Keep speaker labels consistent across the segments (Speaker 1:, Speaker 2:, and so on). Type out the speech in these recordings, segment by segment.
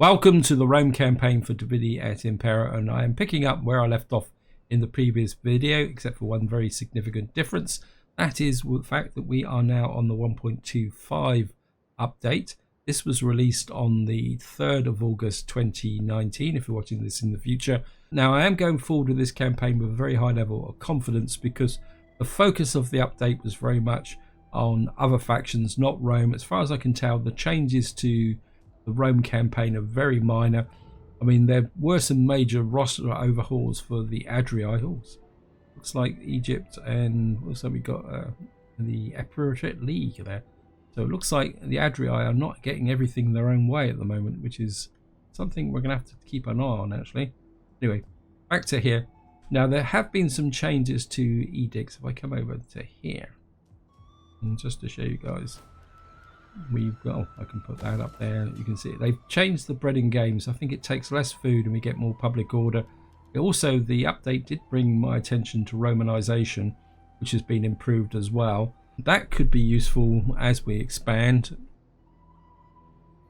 Speaker 1: Welcome to the Rome campaign for Vidi Et Impera, and I am picking up where I left off in the previous video, except for one very significant difference. That is the fact that we are now on the 1.2.5 update. This was released on the 3rd of August 2019, if you're watching this in the future. Now, I am going forward with this campaign with a very high level of confidence because the focus of the update was very much on other factions, not Rome. As far as I can tell, the changes to the Rome campaign are very minor. I mean, there were some major roster overhauls for the Adrii. Looks like Egypt, and also we got the Epirate League there. So it looks like the Adrii are not getting everything their own way at the moment, which is something we're going to have to keep an eye on, actually. Anyway, back to here. Now, there have been some changes to edicts. If I come over to here, and just to show you guys, we've got, I can put that up there, you can see it. They've changed the breading games. I think it takes less food and we get more public order. Also, the update did bring my attention to Romanization, which has been improved as well. That could be useful as we expand.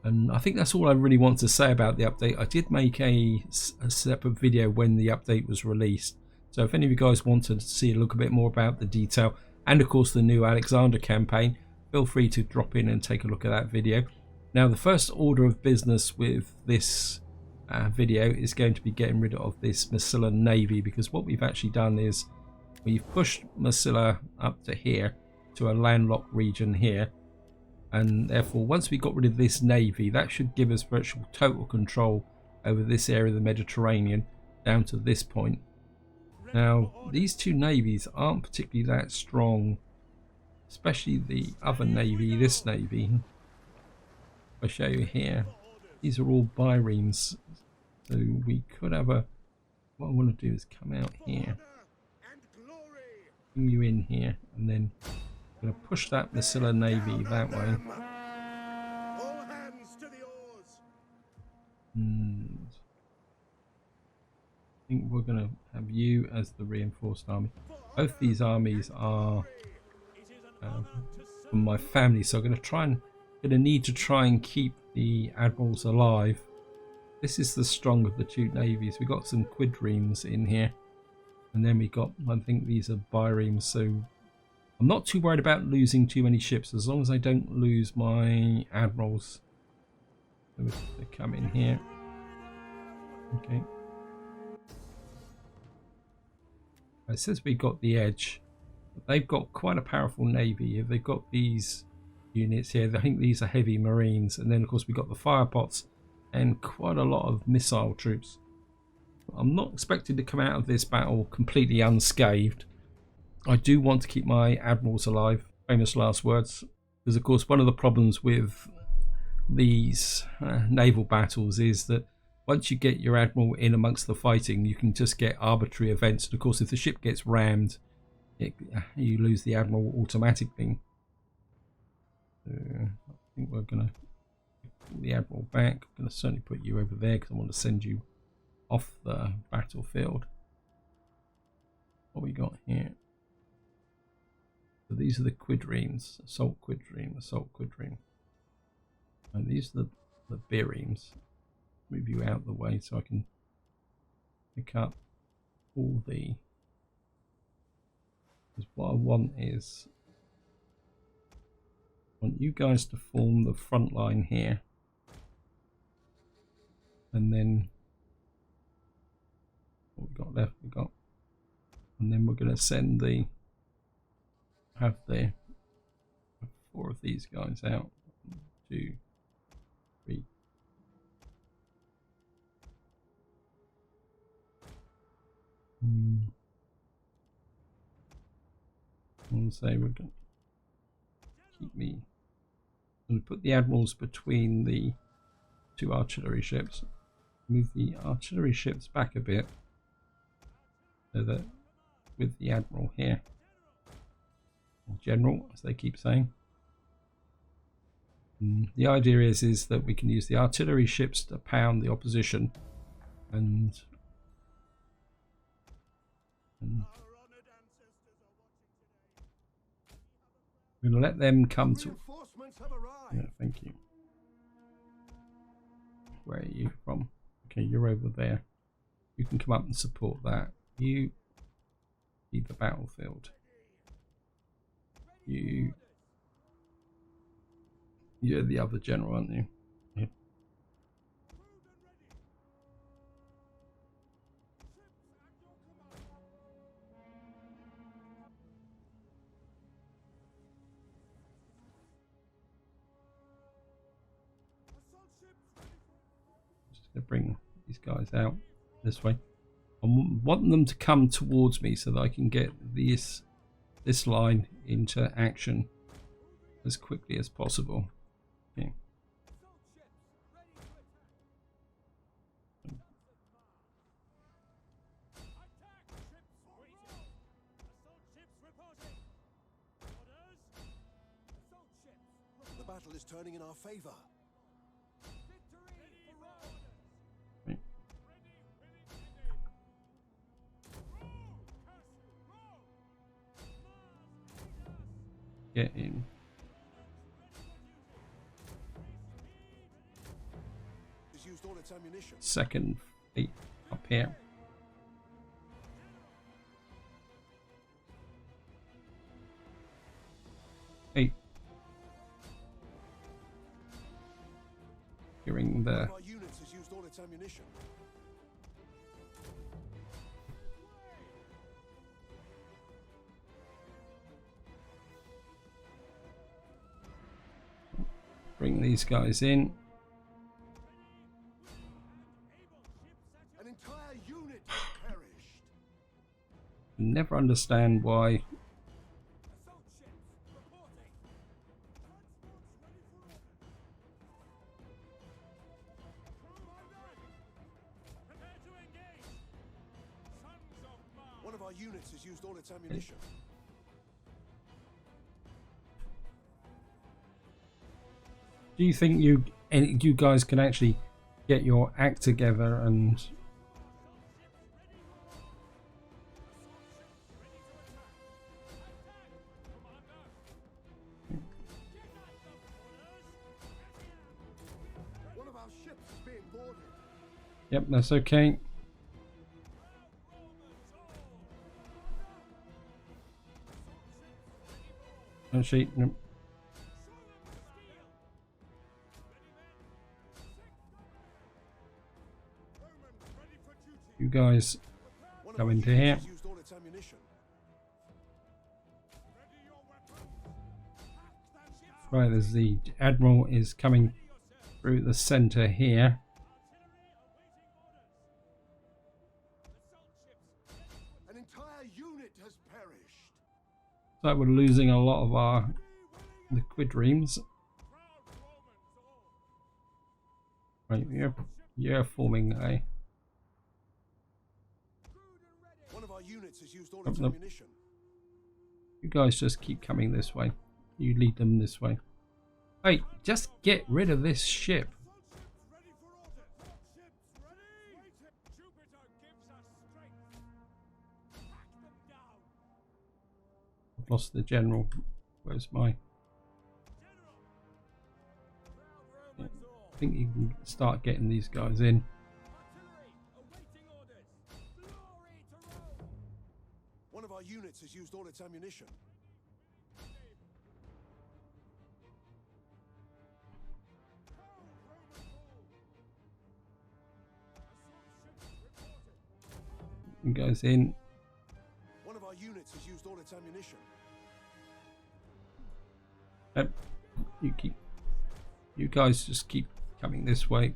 Speaker 1: And I think that's all I really want to say about the update. I did make a separate video when the update was released, so if any of you guys want to see a look a bit more about the detail, and of course the new Alexander campaign, feel free to drop in and take a look at that video. Now, the first order of business with this video is going to be getting rid of this Massilla Navy, because what we've actually done is we've pushed Massilla up to here, to a landlocked region here, and therefore once we got rid of this navy, that should give us virtual total control over this area of the Mediterranean down to this point. Now, these two navies aren't particularly that strong, especially the other navy, this navy. I'll show you here. These are all biremes, so we could have a, what I want to do is come out here, bring you in here, and then I'm going to push that Massilla navy that way. And I think we're going to have you as the reinforced army. Both these armies are from my family, so I'm going to need to try and keep the admirals alive. This is the strong of the two navies. We got some quadrimes in here, and then we got, I think these are biremes, so I'm not too worried about losing too many ships as long as I don't lose my admirals. So they come in here. Okay. It says we got the edge. They've got quite a powerful navy. They've got these units here. I think these are heavy marines, and then of course we've got the fire pots and quite a lot of missile troops. I'm not expected to come out of this battle completely unscathed. I do want to keep my admirals alive, famous last words, because of course one of the problems with these naval battles is that once you get your admiral in amongst the fighting, you can just get arbitrary events, and of course if the ship gets rammed, you lose the admiral automatically. So I think we're going to pull the admiral back. I'm going to certainly put you over there because I want to send you off the battlefield. What we got here? So these are the quadrimes, assault quadrime, and these are the biremes. Move you out of the way so I can pick up all the. Because what I want is, I want you guys to form the front line here, and then what we got left, and then we're going to send have 4 of these guys out. 1, 2, 3. I'll say we're going to keep me. I'm going to put the admirals between the 2 artillery ships. Move the artillery ships back a bit, so that with the admiral here, or general as they keep saying. The idea is that we can use the artillery ships to pound the opposition, and we're going to let them come to. Yeah, thank you. where are you from? Okay, you're over there. You can come up and support that. You leave the battlefield. You're the other general, aren't you? Yeah. Just gonna bring these guys out this way. I want them to come towards me so that I can get this line into action as quickly as possible. Okay.
Speaker 2: The battle is turning in our favor.
Speaker 1: Get in.
Speaker 2: It's used all its ammunition.
Speaker 1: Second fleet up here. Hey. Hearing the
Speaker 2: One of our units has used all its ammunition.
Speaker 1: bring these guys in.
Speaker 2: An entire unit has perished.
Speaker 1: Never understand why.
Speaker 2: One of our units has used all its ammunition.
Speaker 1: Do you think you guys can actually get your act together and
Speaker 2: One of our ships is being boarded.
Speaker 1: Yep, that's okay. Actually, no. You guys go into here. Right, there's the Admiral is coming through the center here.
Speaker 2: An entire unit has perished.
Speaker 1: So we're losing a lot of our liquidreams. Right, you're forming a.
Speaker 2: One of our units has used all its
Speaker 1: Nope.
Speaker 2: ammunition.
Speaker 1: You guys just keep coming this way. You lead them this way. Hey, just get rid of this ship. I've lost the general. Where's my? I think you can start getting these guys in.
Speaker 2: One of our units has used all its ammunition.
Speaker 1: You guys in.
Speaker 2: One of our units has used all its ammunition.
Speaker 1: Yep. You guys just keep coming this way.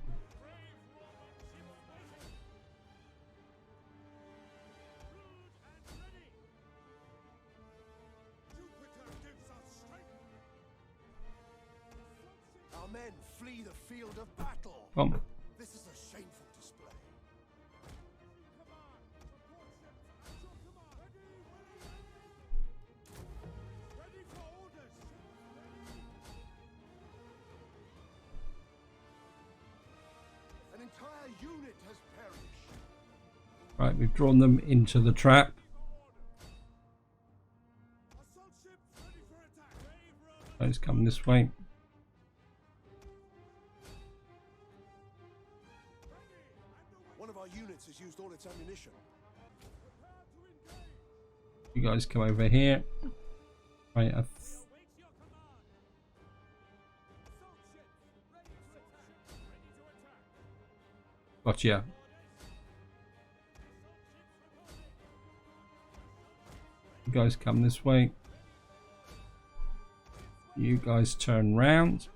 Speaker 2: Our men flee the field of battle.
Speaker 1: Come.
Speaker 2: This is a shameful display. An entire unit has perished.
Speaker 1: Right, we've drawn them into the trap. Guys, come this way.
Speaker 2: One of our units has used all its ammunition.
Speaker 1: You guys come over here. Right, gotcha. You guys come this way. You guys turn round.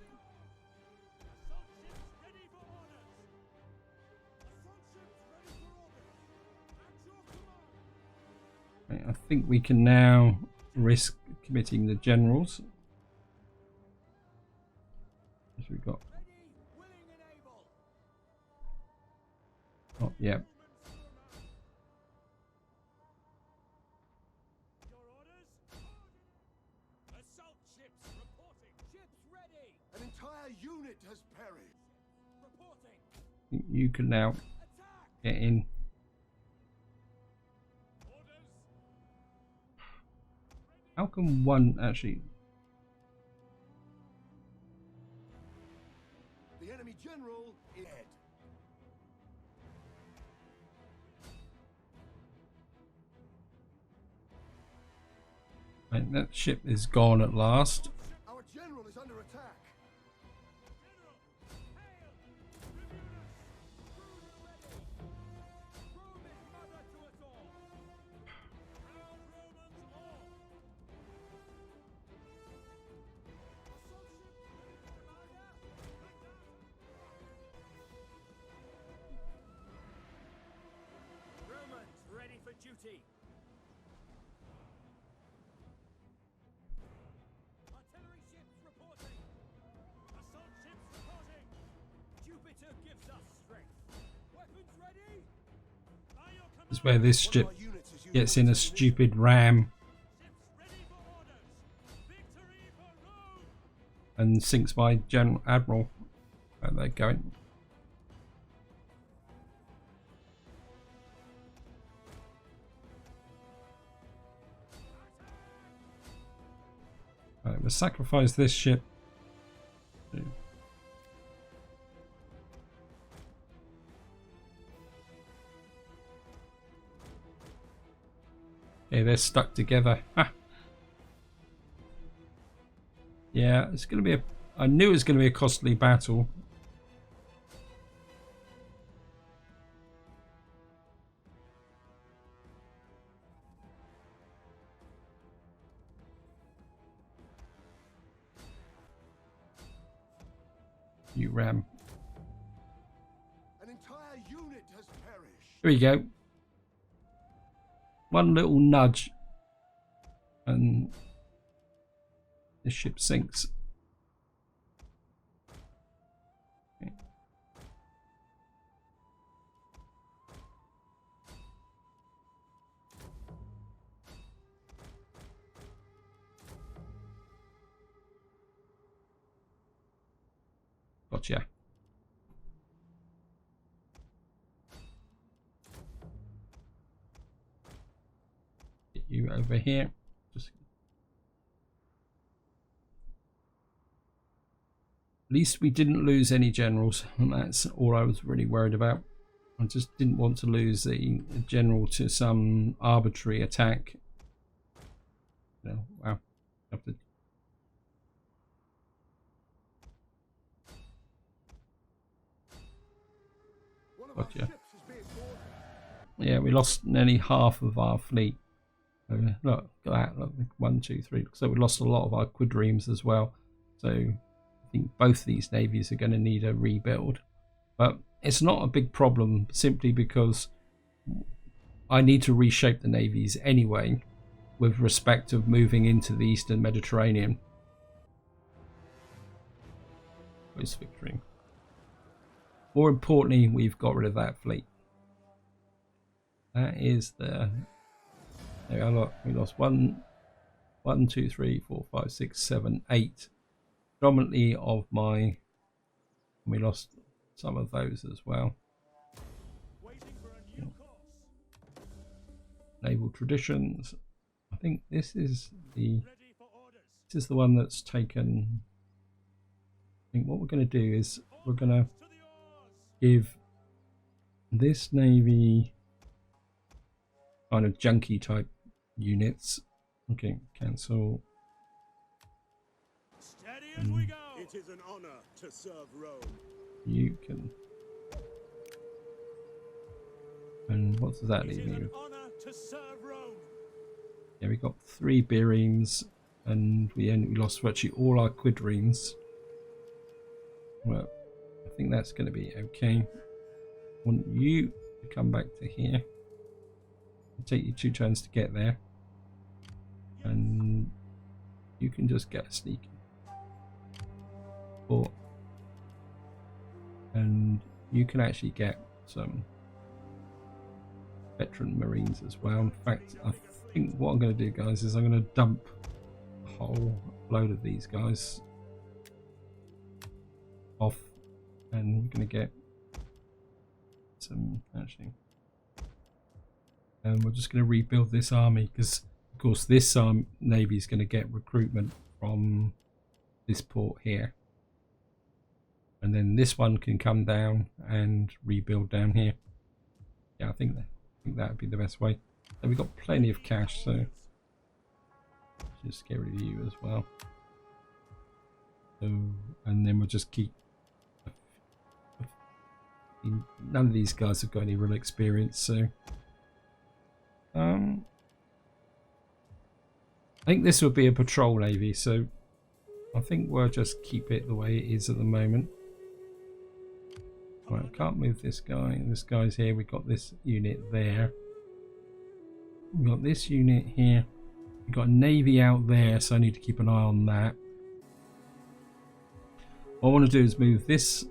Speaker 1: Right, I think we can now risk committing the generals. As we've got. Oh, yeah.
Speaker 2: An entire unit has perished.
Speaker 1: You can now get in. How can one actually?
Speaker 2: The enemy general is dead.
Speaker 1: Right, that ship is gone at last.
Speaker 2: Our general is under attack.
Speaker 3: Romans ready for duty. Artillery ships reporting. Assault ships reporting. Jupiter gives us strength. Weapons ready. By your command.
Speaker 1: This is where this ship gets in a stupid ram
Speaker 3: Ships ready for orders. Victory for Rome.
Speaker 1: and sinks my general admiral. Where they're going. Right, we'll sacrifice this ship. Okay, they're stuck together. Ha. Yeah, it's going to be a... I knew it was going to be a costly battle. You ram.
Speaker 2: An entire unit has perished.
Speaker 1: Here we go. One little nudge and the ship sinks. Okay. Gotcha. Get you over here. Just... At least we didn't lose any generals, and that's all I was really worried about. I just didn't want to lose the general to some arbitrary attack. No, wow. Have to...
Speaker 2: One of our
Speaker 1: Gotcha.
Speaker 2: ships is being boarded.
Speaker 1: Yeah, we lost nearly half of our fleet. So, look at that. Look, 1, 2, 3. So we lost a lot of our quadrimes as well. So I think both these navies are going to need a rebuild. But it's not a big problem simply because I need to reshape the navies anyway with respect of moving into the Eastern Mediterranean. Where's victory? More importantly, we've got rid of that fleet. That is the... There we are, look, we lost 1, 2, 3, 4, 5, 6, 7, 8. Predominantly of my... We lost some of those as well.
Speaker 3: Waiting for a new course.
Speaker 1: Naval traditions. I think this is the...
Speaker 3: Ready for orders.
Speaker 1: This is the one that's taken... I think what we're going to do is we're going to
Speaker 3: To the oars.
Speaker 1: give this navy kind of junky type units. Okay, cancel.
Speaker 3: Steady as we go.
Speaker 2: It is an honor to serve Rome.
Speaker 1: You can. And what does that
Speaker 3: It
Speaker 1: leave
Speaker 3: is
Speaker 1: me
Speaker 3: an
Speaker 1: with?
Speaker 3: honor to serve Rome.
Speaker 1: Yeah, we got 3 biremes, and we lost virtually all our quadremes. Well, I think that's going to be okay. I want you to come back to here. It'll take you 2 turns to get there, and you can just get a sneak. Or, and you can actually get some veteran marines as well. In fact, I think what I'm going to do, guys, is I'm going to dump a whole load of these guys off, and we're going to get some actually, and we're just going to rebuild this army, because of course this navy is going to get recruitment from this port here, and then this one can come down and rebuild down here. Yeah, I think that would be the best way. And we've got plenty of cash, so just get rid of you as well. So, and then we'll just keep. None of these guys have got any real experience, so I think this will be a patrol navy, so I think we'll just keep it the way it is at the moment. Right, I can't move this guy. This guy's here. We've got this unit there. We've got this unit here. We've got a navy out there, so I need to keep an eye on that. What I want to do is move this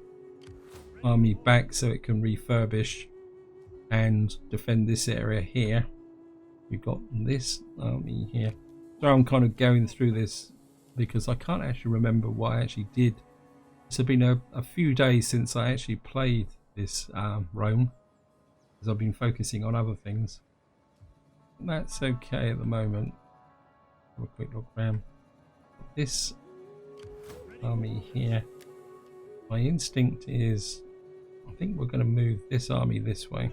Speaker 1: army back so it can refurbish and defend this area here. We've got this army here. So I'm kind of going through this because I can't actually remember what I actually did. It's been a few days since I actually played this Rome, because I've been focusing on other things. That's okay at the moment. Have a quick look around. This army here, my instinct is I think we're going to move this army this way.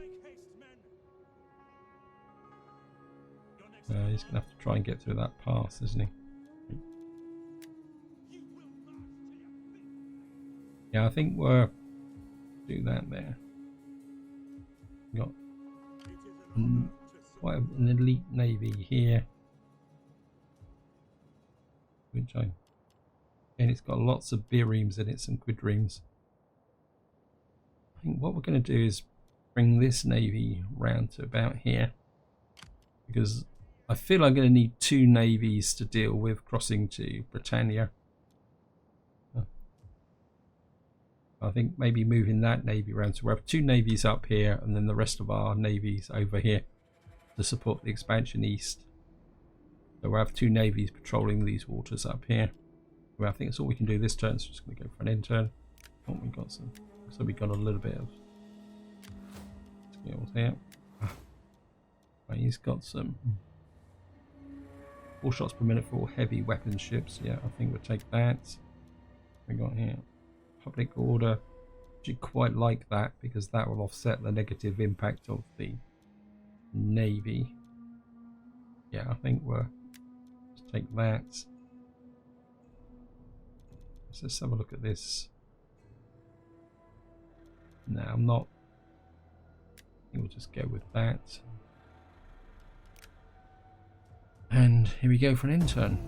Speaker 1: He's going to have to try and get through that pass, isn't he? Yeah, I think we'll do that there. We've got quite an elite navy here, which and it's got lots of biremes in it, some quadremes. I think what we're going to do is bring this navy round to about here, because I feel I'm going to need 2 navies to deal with crossing to Britannia. I think maybe moving that navy around, so we'll have 2 navies up here and then the rest of our navies over here to support the expansion east. So we'll have 2 navies patrolling these waters up here. Well, I think that's all we can do this turn, so just going to go for an end turn. Oh, we got some. So we got a little bit of skills here. Right, he's got some 4 shots per minute for all heavy weapon ships. Yeah, I think we'll take that. We got here public order. Actually quite like that, because that will offset the negative impact of the navy. Yeah, I think we'll just take that. Let's just have a look at this. No, I'm not. I think we'll just go with that. And here we go for an intern.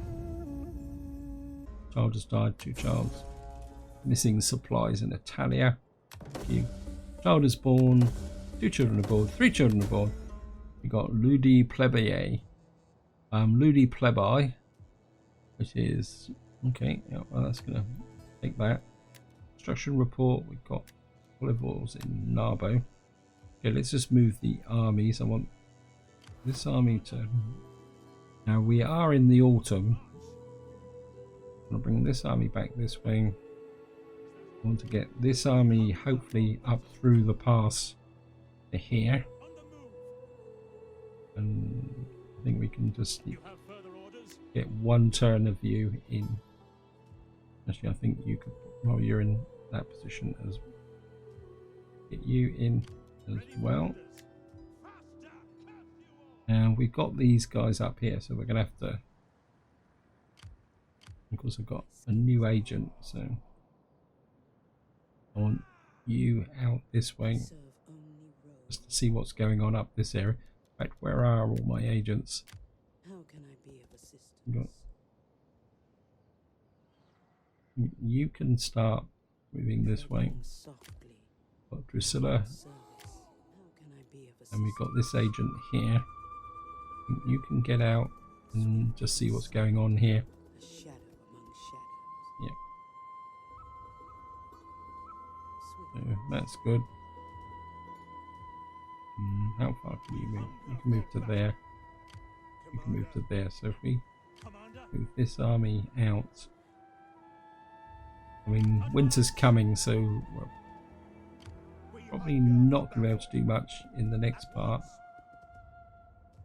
Speaker 1: Child has died, 2 childs. Missing supplies in Italia. Thank you. Child is born. 2 children aboard. 3 children aboard. We got Ludi Plebeie. Ludi Plebeie, which is okay. Yeah, well, that's gonna take that. Construction report. We've got olive oils in Narbo. Okay, let's just move the armies. I want this army to. Now we are in the autumn. I'm gonna bring this army back this way. I want to get this army hopefully up through the pass to here, and I think we can just get 1 turn of you in. Actually, I think you could, well, you're in that position as well. Get you in as well. And we've got these guys up here, so we're going to have to... Of course, I've got a new agent, so I want you out this way just to see what's going on up this area. In fact, where are all my agents?
Speaker 4: How can I be of assistance?
Speaker 1: You can start moving this way.
Speaker 4: Softly.
Speaker 1: Got Drusilla,
Speaker 4: Service. How can I be of
Speaker 1: and we've got this agent here. You can get out and just see what's going on here.
Speaker 4: A shadow among shadows.
Speaker 1: Yep.
Speaker 4: Swift.
Speaker 1: So that's good. How far can you move? You can move to there. You can move to there. So if we move this army out, I mean, winter's coming, so we're probably not going to be able to do much in the next part.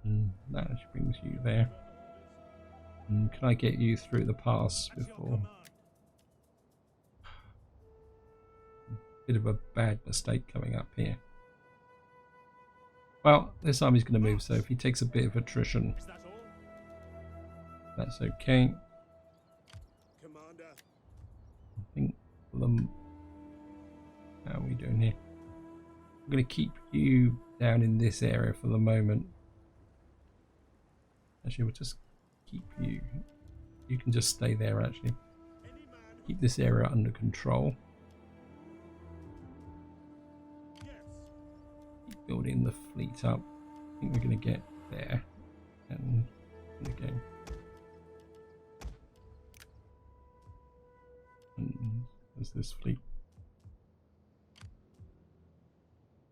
Speaker 1: And that actually brings you there. And can I get you through the pass before? Bit of a bad mistake coming up here. Well, this army's going to move, so if he takes a bit of attrition, that's okay.
Speaker 2: Commander.
Speaker 1: I think for them, how are we doing here? I'm going to keep you down in this area for the moment. Actually, we'll just keep you. You can just stay there, actually. Keep this area under control. Keep building the fleet up. I think we're going to get there. And again. And there's this fleet.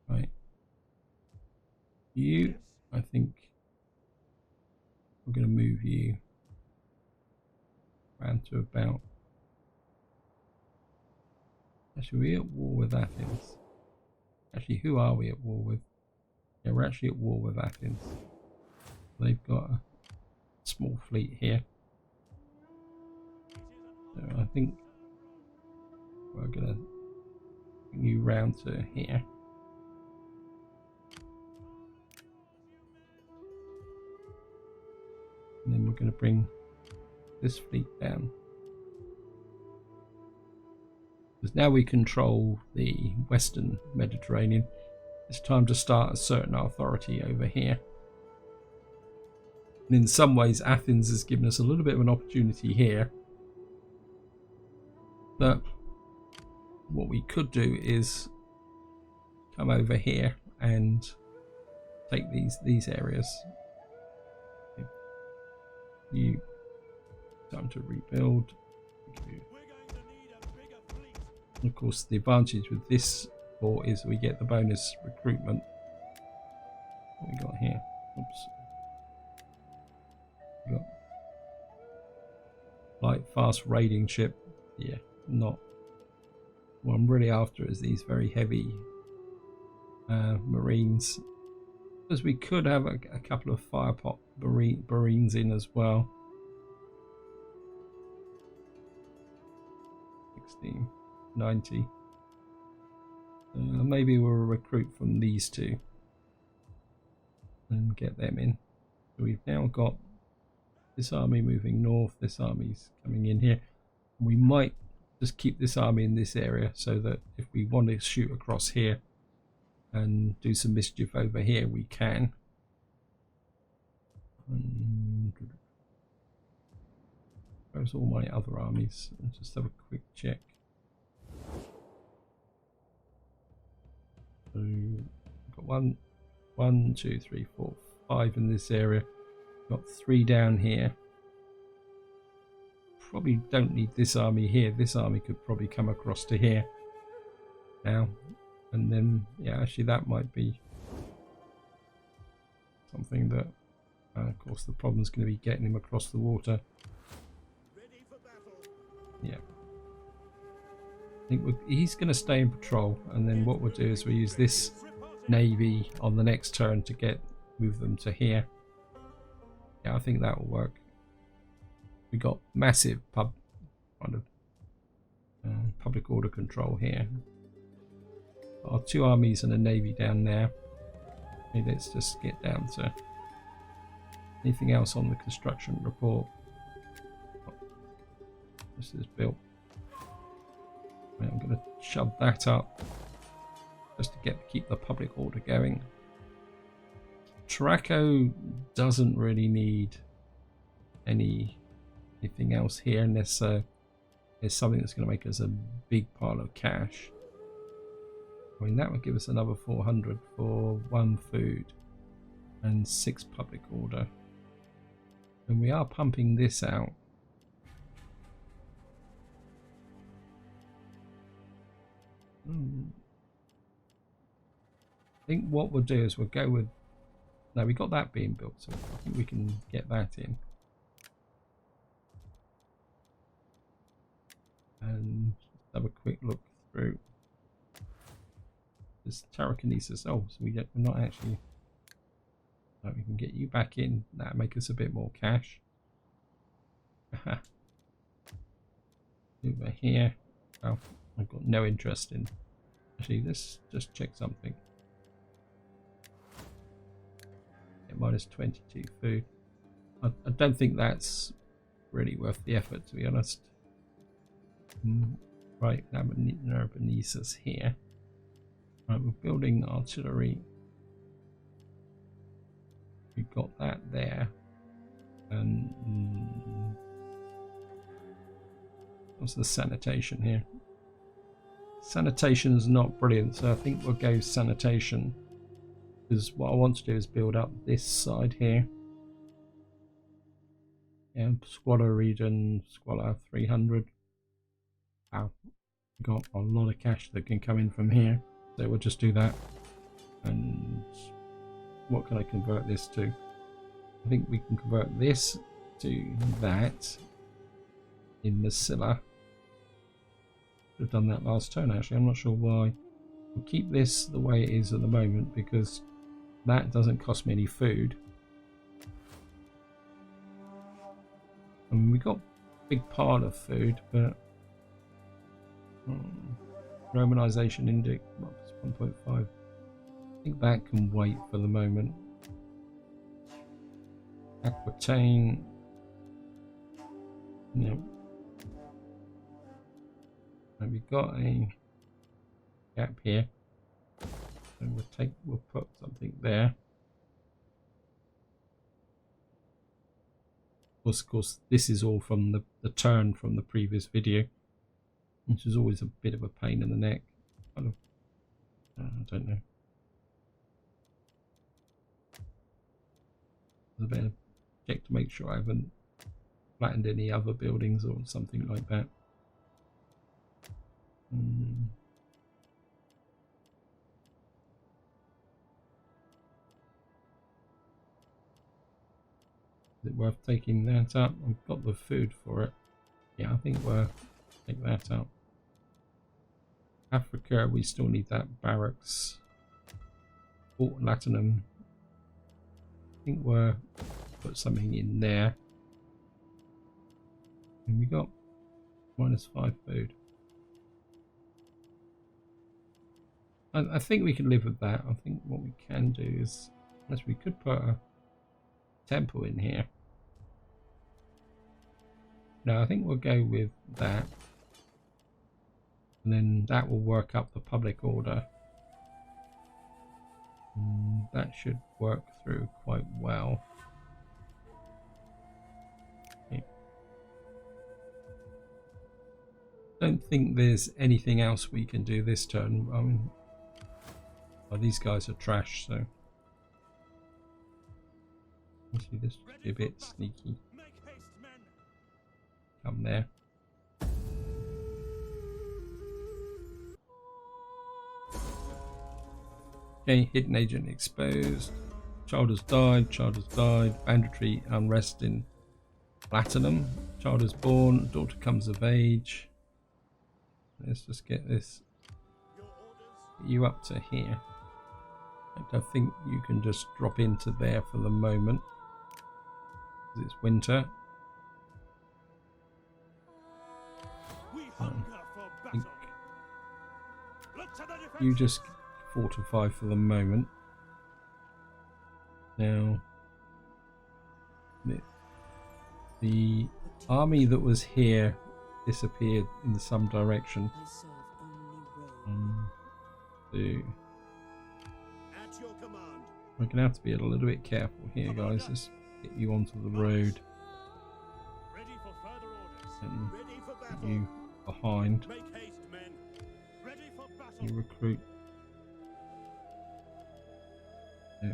Speaker 1: Right. You, I think, we're going to move you around to about... Actually, we're at war with Athens. Actually, who are we at war with? Yeah, we're actually at war with Athens. They've got a small fleet here. So I think we're going to bring you round to here. And then we're going to bring this fleet down. Because now we control the Western Mediterranean, it's time to start asserting our authority over here. And in some ways, Athens has given us a little bit of an opportunity here. But what we could do is come over here and take these areas. You time to rebuild. And of course, the advantage with this fort is we get the bonus recruitment. What we got here? Oops. We got light, fast raiding ship. Yeah, not. What I'm really after is these very heavy marines. Because we could have a couple of firepot marines in as well. 16, 90. Maybe we'll recruit from these two and get them in. So we've now got this army moving north, this army's coming in here. We might just keep this army in this area so that if we want to shoot across here and do some mischief over here, we can. Where's all my other armies? I'll just have a quick check. So got one, 2, 3, 4, 5 in this area. Got 3 down here. Probably don't need this army here. This army could probably come across to here now. And then, yeah, actually that might be something that, of course, the problem is going to be getting him across the water.
Speaker 2: Ready for battle.
Speaker 1: Yeah. I think he's going to stay in patrol, and then what we'll do is we'll use this navy on the next turn to move them to here. Yeah, I think that will work. We got massive public order control here. Our 2 armies and a navy down there. Okay, let's just get down to anything else on the construction report. This is built. I'm going to shove that up just to keep the public order going. Traco doesn't really need anything else here unless there's something that's going to make us a big pile of cash. I mean, that would give us another 400 for 1 food and 6 public order. And we are pumping this out. I think what we'll do is we'll go with... No, we got that being built, so I think we can get that in. And have a quick look through. This Tarraconese. Oh, so we're not actually... No, we can get you back in. That'll make us a bit more cash. Over here. Well, I've got no interest in... Actually, let's just check something. Yeah, minus 22 food. I don't think that's really worth the effort, to be honest. Right, now Narbonnesis here. Right, we're building artillery. We've got that there. And what's the sanitation here? Sanitation is not brilliant, so I think we'll go sanitation. Because what I want to do is build up this side here. Yeah, Squalor region, Squalor 300. Wow, got a lot of cash that can come in from here. So we'll just do that. And what can I convert this to? I think we can convert this to that in Masilla. Should have done that last turn actually, I'm not sure why. We'll keep this the way it is at the moment because that doesn't cost me any food. I mean, we got a big pile of food, but Romanization index 1.5. I think that can wait for the moment. Aquitaine. No. And we've got a gap here. And we'll put something there. Of course, this is all from the turn from the previous video, which is always a bit of a pain in the neck. I don't know. I better check to make sure I haven't flattened any other buildings or something like that. Is it worth taking that up? I've got the food for it. Yeah, I think we'll take that out. Africa, we still need that barracks. Fort Latinum. I think we'll put something in there. And we got -5 food. I think we can live with that. I think what we can do is, unless we could put a temple in here. No, I think we'll go with that. And then that will work up the public order. That should work through quite well. Okay. Don't think there's anything else we can do this turn. I mean, well, these guys are trash, so actually this should be a bit sneaky. Come there. Okay, hidden agent exposed. Child has died. Child has died. Banditry unrest in Platinum. Child is born. Daughter comes of age. Let's just get this. Get you up to here. I think you can just drop into there for the moment. It's winter. You just fortify for the moment. Now, the army that was here disappeared in some direction.
Speaker 4: I serve only Rome.
Speaker 1: So
Speaker 2: At your command.
Speaker 1: we're going to have to be a little bit careful here, guys. Let's get you onto the road
Speaker 3: Ready for further orders.
Speaker 1: and
Speaker 2: Ready for
Speaker 1: get
Speaker 2: battle.
Speaker 1: you behind.
Speaker 3: Make haste, men. Ready for battle.
Speaker 1: You recruit. Yeah.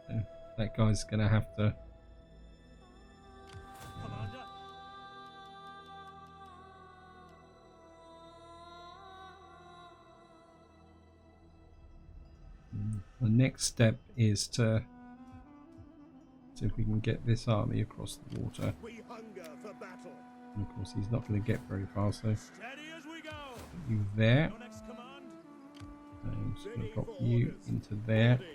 Speaker 1: So that guy's going to have to.
Speaker 3: Commander.
Speaker 1: The next step is to see if we can get this army across the water.
Speaker 2: We hunger for battle.
Speaker 1: And of course, he's not going to get very far, so
Speaker 3: Steady as we go.
Speaker 1: put you there.
Speaker 3: Your next command.
Speaker 1: I'm just going to drop you into there.
Speaker 2: Boarding.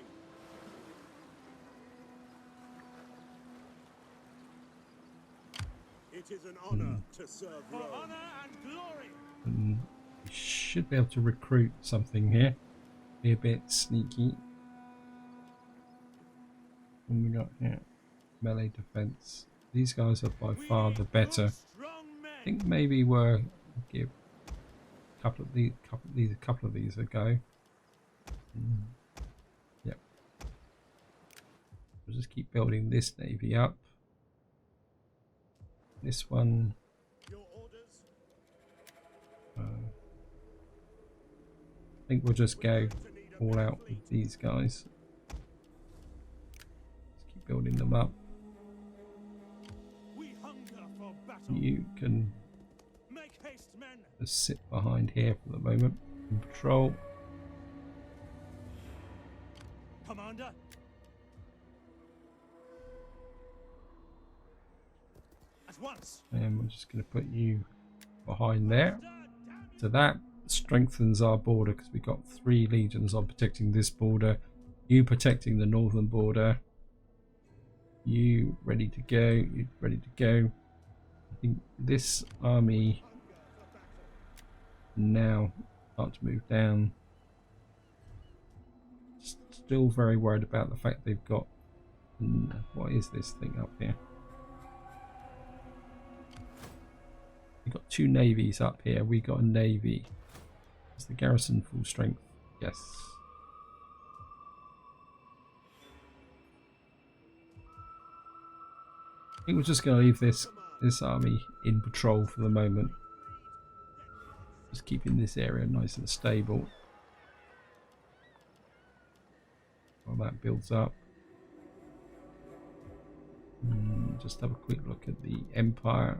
Speaker 2: It is an honor to serve
Speaker 3: For
Speaker 2: Rome.
Speaker 3: honor and glory.
Speaker 1: And we should be able to recruit something here. Be a bit sneaky. What we got here? Melee defense. These guys are by far the better.
Speaker 3: Strong men.
Speaker 1: I think maybe we'll give a couple of these a go. Yep. We'll just keep building this navy up. This one.
Speaker 2: Your orders.
Speaker 1: I think we'll just go all out with these guys. Just keep building them up.
Speaker 3: We hunger for battle.
Speaker 1: You can
Speaker 3: Make haste, men.
Speaker 1: just sit behind here for the moment and patrol.
Speaker 3: Commander. At once.
Speaker 1: And we're just going to put you behind there. So that strengthens our border because we've got 3 legions on protecting this border. You protecting the northern border. You ready to go. You ready to go. I think this army now start to move down. Still very worried about the fact they've got what is this thing up here? We've got 2 navies up here. We got a navy. Is the garrison full strength? Yes. I think we're just going to leave this army in patrol for the moment. Just keeping this area nice and stable while that builds up. Just have a quick look at the Empire.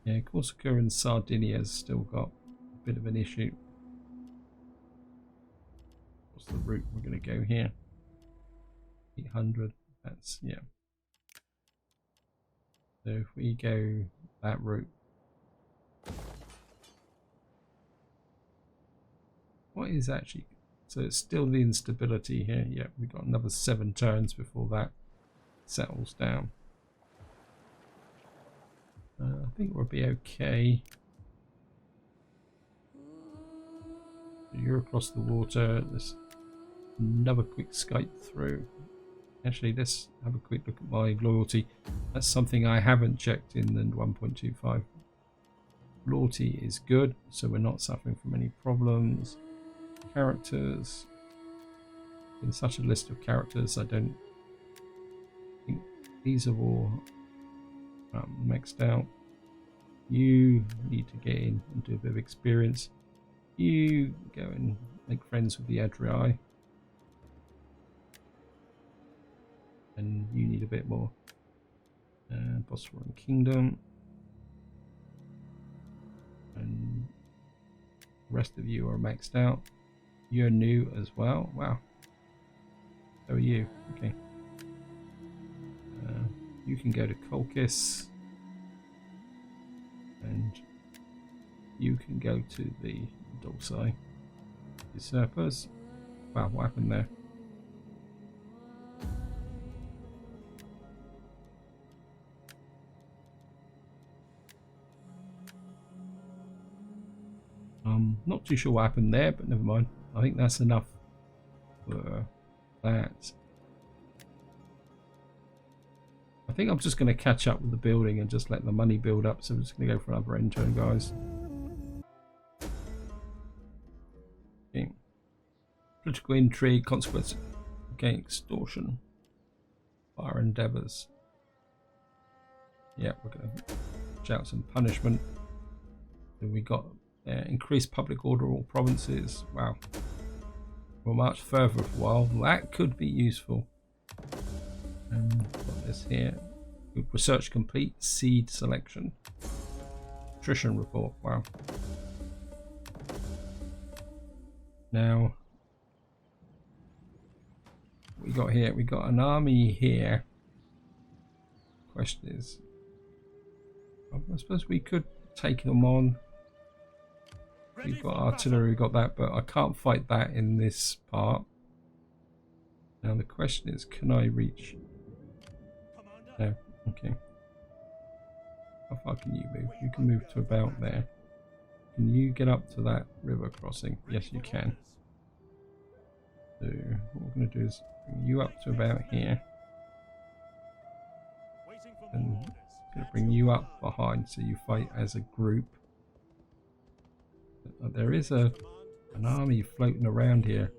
Speaker 1: Yeah, Corsica and Sardinia has still got a bit of an issue. What's the route we're going to go here? 800. That's, yeah. So if we go that route. What is actually... So it's still the instability here. Yeah, we've got another 7 turns before that settles down. I think we'll be okay. You're across the water. There's another quick Skype through. Actually, let's have a quick look at my loyalty. That's something I haven't checked in the 1.25. Loyalty is good, so we're not suffering from any problems. Characters. In such a list of characters, I don't think these are all maxed out. You need to get in and do a bit of experience. You go and make friends with the Adrii. And you need a bit more. Bosphorus Kingdom. And the rest of you are maxed out. You're new as well. Wow. So are you. Okay. You can go to Colchis. And you can go to the Dulci Usurpers. Wow, what happened there? Not too sure what happened there, but never mind. I think that's enough for that. I think I'm just going to catch up with the building and just let the money build up. So we're just going to go for another end turn, guys. Okay. Political intrigue, consequence, again, extortion, fire endeavours. Yeah, we're going to shout some punishment. Then we got increased public order in all provinces. Wow. We'll march further for a while. That could be useful. Got this here. Research complete. Seed selection. Attrition report. Wow. Now, we got here. We got an army here. Question is, I suppose we could take them on. We've got artillery, we've got that, but I can't fight that in this part. Now the question is, can I reach? No, okay. How far can you move? You can move to about there. Can you get up to that river crossing? Yes, you can. So what we're going to do is bring you up to about here. And I'm going to bring you up behind so you fight as a group. There is an army floating around here,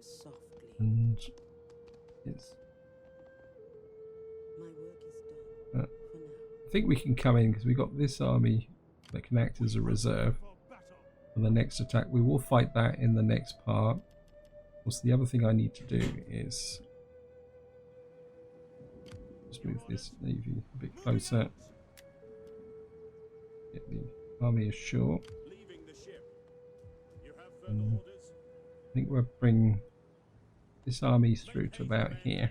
Speaker 1: and it's. I think we can come in because we got this army that can act as a reserve for the next attack. We will fight that in the next part. Of course, the other thing I need to do is just move this navy a bit closer. Get the army ashore. I think we'll bring this army through to about here.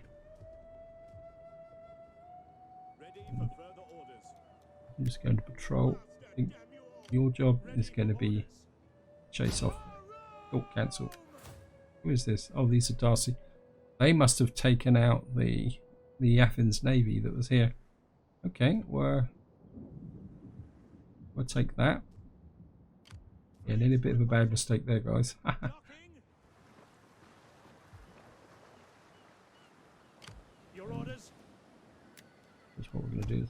Speaker 1: I'm just going to patrol. I think your job is going to be chase off. Oh, cancel. Who is this? Oh, these are Darcy. They must have taken out the Athens navy that was here. Okay, we'll take that. Yeah, nearly a bit of a bad mistake there, guys.
Speaker 3: Your orders.
Speaker 1: That's what we're going to do.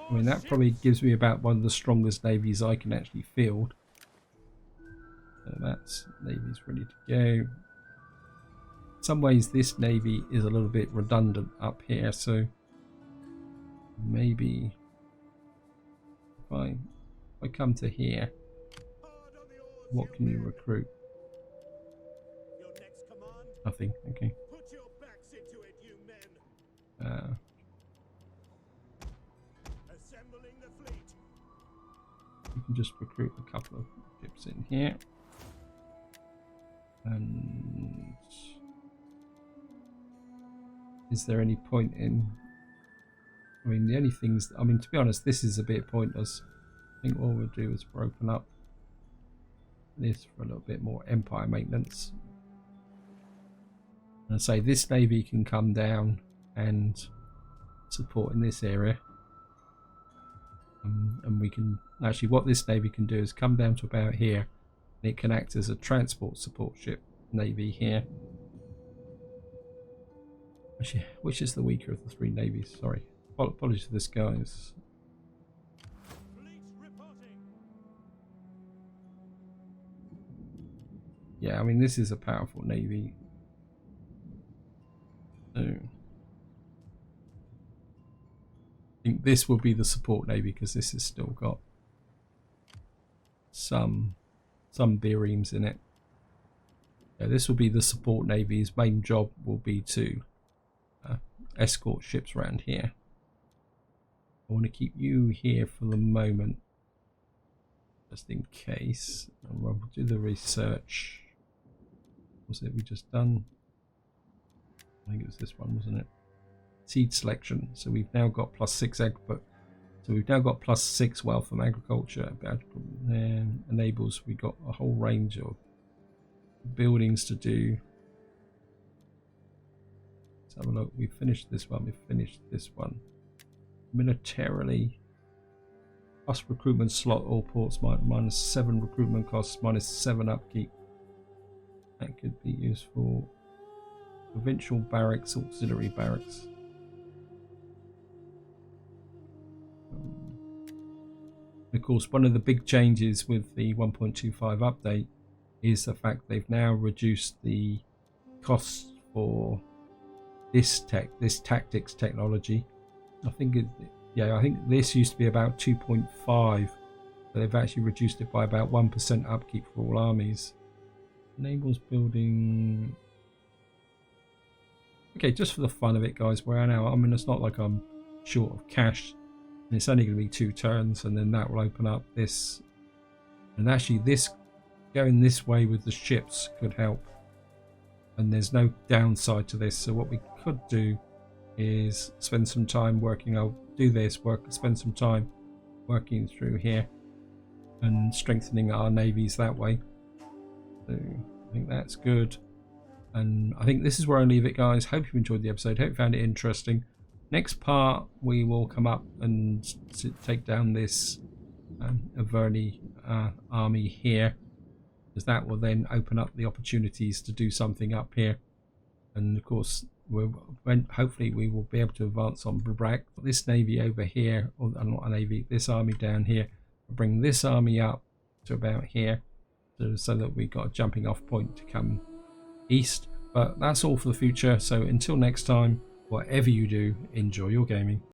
Speaker 1: I mean, that probably gives me about one of the strongest navies I can actually field. So that's navy's ready to go. In some ways, this navy is a little bit redundant up here, so maybe if I come to here. What can you recruit? Nothing. Okay.
Speaker 3: Put your backs into it, you men. Assembling the fleet.
Speaker 1: You can just recruit a couple of ships in here. And is there any point in? I mean, the only things. I mean, to be honest, this is a bit pointless. I think all we'll do is open up this for a little bit more empire maintenance. And say this navy can come down and support in this area. And we can actually, what this navy can do is come down to about here. And it can act as a transport support ship navy here. Actually, which is the weaker of the three navies? Sorry, apologies for this, guys. Yeah, I mean, this is a powerful navy. So I think this will be the support navy because this has still got some biremes in it. Yeah, this will be the support navy. His main job will be to escort ships around here. I want to keep you here for the moment, just in case. And we'll do the research. Was it we just done? I think it was this one, wasn't it? Seed selection. So we've now got +6 ag, but so we've now got +6 wealth from agriculture. And enables. We got a whole range of buildings to do. Let's have a look. We've finished this one. We've finished this one. Militarily. plus recruitment slot all ports, minus 7 recruitment costs, minus 7 upkeep. That could be useful. Provincial barracks, auxiliary barracks. Of course, one of the big changes with the 1.25 update is the fact they've now reduced the costs for this tactics technology. I think this used to be about 2.5, but they've actually reduced it by about 1% upkeep for all armies. Enables building. Okay, just for the fun of it, guys, where now, I mean, it's not like I'm short of cash. And it's only going to be 2 turns, and then that will open up this. And actually, this going this way with the ships could help. And there's no downside to this. So what we could do is spend some time working. I'll do this. Spend some time working through here and strengthening our navies that way. So I think that's good. And I think this is where I leave it, guys. Hope you enjoyed the episode. Hope you found it interesting. Next part, we will come up and take down this Veni army here, because that will then open up the opportunities to do something up here. And of course, hopefully we will be able to advance on Brack. This navy over here, or not a navy, this army down here. Bring this army up to about here, so that we got a jumping off point to come east. But that's all for the future. So until next time, whatever you do, enjoy your gaming.